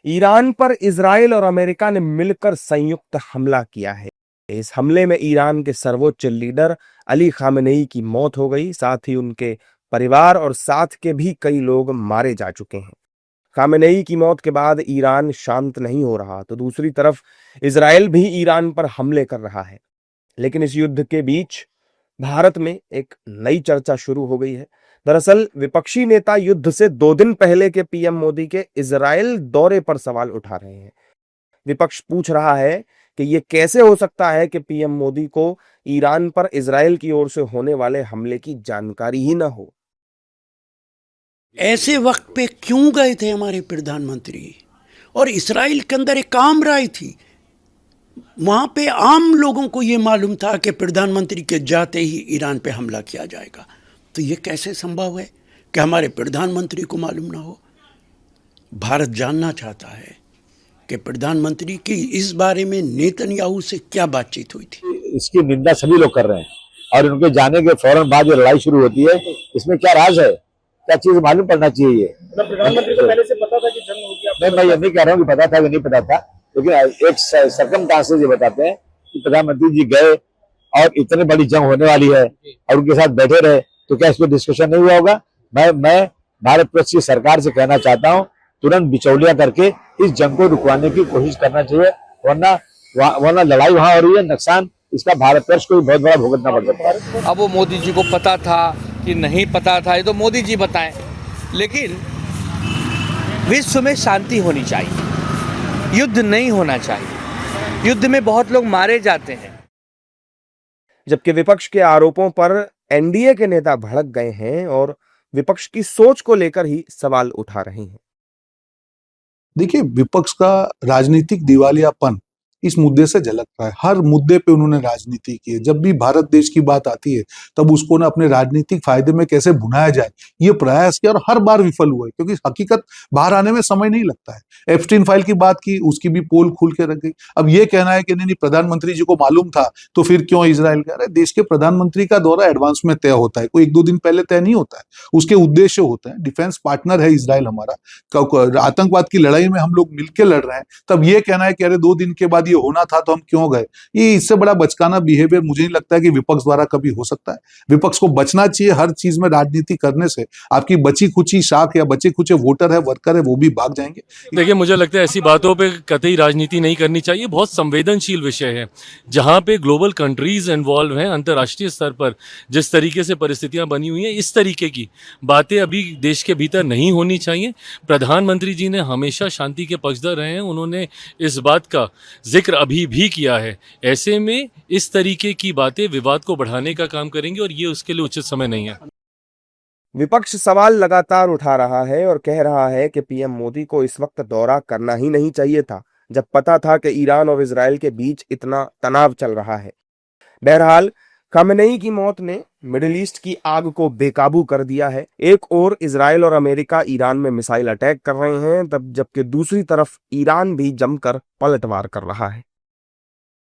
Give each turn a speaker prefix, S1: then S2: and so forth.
S1: Iran पर Israel और America ने मिलकर संयुक्त हमला किया है। इस हमले में ईरान के सर्वोच्च लीडर अली खामेनेई की मौत हो गई, साथ ही उनके परिवार और साथ के भी कई लोग मारे जा चुके हैं। खामेनेई की मौत के बाद ईरान शांत नहीं हो रहा, तो दूसरी तरफ इजराइल भी ईरान पर हमले कर रहा है। लेकिन इस युद्ध के बीच भारत में एक नई चर्चा शुरू हो गई है। दरअसल विपक्षी नेता युद्ध से 2 दिन पहले के पीएम मोदी के इजराइल दौरे पर सवाल उठा रहे हैं। विपक्ष पूछ रहा है कि ये कैसे हो सकता है कि पीएम मोदी को ईरान पर इजराइल की ओर से होने वाले हमले की जानकारी ही न हो।
S2: ऐसे वक्त पे क्यों गए थे हमारे प्रधानमंत्री? और इजराइल के अंदर एक आम राय थी, वहां पे आम लोगों को ये मालूम था कि प्रधानमंत्री के जाते ही ईरान पे हमला किया जाएगा। तो ये कैसे संभव है कि हमारे प्रधानमंत्री को मालूम ना हो? भारत जानना चाहता है कि प्रधानमंत्री की इस बारे में नेतन्याहू से क्या बातचीत हुई थी।
S3: इसकी निंदा सभी लोग कर रहे हैं और उनके जाने के फौरन बाद जो लड़ाई शुरू होती है, इसमें क्या राज है, क्या चीज मालूम पड़ना चाहिए।
S4: प्रधानमंत्री को पहले से पता था कि जंग होगी?
S3: मैं ये नहीं कह रहा हूँ कि पता था कि नहीं पता था, लेकिन एक सर्कमस्टांसेस ये बताते हैं कि प्रधानमंत्री जी गए और इतनी बड़ी जंग होने वाली है और उनके साथ बैठे रहे, तो क्या इस पर डिस्कशन नहीं हुआ होगा? मैं भारत पक्ष की सरकार से कहना चाहता हूँ, तुरंत बिचौलिया करके इस जंग को रुकवाने की कोशिश करना चाहिए, वरना लड़ाई वहां हो रही है, नुकसान इसका भारत पक्ष को भी बहुत बड़ा भुगतना पड़ सकता है।
S5: अब वो मोदी जी को पता था कि नहीं पता था, ये तो मोदी जी बताएं। लेकिन विश्व में शांति होनी चाहिए, युद्ध नहीं होना चाहिए। युद्ध में बहुत लोग मारे जाते हैं।
S1: जबकि विपक्ष के आरोपों पर एनडीए के नेता भड़क गए हैं और विपक्ष की सोच को लेकर ही सवाल उठा रहे हैं।
S6: देखिए, विपक्ष का राजनीतिक दिवालियापन इस मुद्दे से झलकता है। हर मुद्दे पे उन्होंने राजनीति की है। जब भी भारत देश की बात आती है तब उसको ना अपने राजनीतिक फायदे में कैसे भुनाया जाए, ये प्रयास किया और हर बार विफल हुए, क्योंकि हकीकत बाहर आने में समय नहीं लगता है। एप्स्टीन फाइल की बात की, उसकी भी पोल खुल के रख गई। अब ये कहना है कि नहीं प्रधानमंत्री जी को मालूम था तो फिर क्यों इजराइल गए? अरे देश के प्रधानमंत्री का दौरा एडवांस में तय होता है, कोई 1-2 दिन पहले तय नहीं होता है। उसके उद्देश्य होते हैं, डिफेंस पार्टनर है इजराइल हमारा, आतंकवाद की लड़ाई में हम लोग मिलकर लड़ रहे हैं। तब ये कहना है कि अरे 2 दिन के बाद ये होना था तो हम क्यों गए, ये इससे बड़ा बचकाना बिहेवियर मुझे नहीं लगता है कि विपक्ष द्वारा कभी हो सकता है। विपक्ष को बचना चाहिए हर चीज में राजनीति करने से। आपकी बची खुची शाख या बचे खुचे वोटर है, वर्कर है, वो भी भाग जाएंगे।
S7: देखिए, मुझे लगता है ऐसी बातों पे कतई राजनीति नहीं करनी चाहिए। बहुत संवेदनशील विषय है जहां पे ग्लोबल कंट्रीज इन्वॉल्व हैं। अंतर्राष्ट्रीय स्तर पर जिस तरीके से परिस्थितियां बनी हुई हैं, इस तरीके की बातें अभी देश के भीतर नहीं होनी चाहिए। प्रधानमंत्री जी ने हमेशा शांति के पक्षधर रहे हैं, उन्होंने इस बात का जिक्र अभी भी किया है। ऐसे में इस तरीके की बातें विवाद को बढ़ाने का काम करेंगे और ये उसके लिए उचित समय नहीं है।
S1: विपक्ष सवाल लगातार उठा रहा है और कह रहा है कि पीएम मोदी को इस वक्त दौरा करना ही नहीं चाहिए था, जब पता था कि ईरान और इजराइल के बीच इतना तनाव चल रहा है। बहरहाल खामेनेई की मौत ने मिडिल ईस्ट की आग को बेकाबू कर दिया है। एक ओर इजराइल और अमेरिका ईरान में मिसाइल अटैक कर रहे हैं, तब जबकि दूसरी तरफ ईरान भी जमकर पलटवार कर रहा है।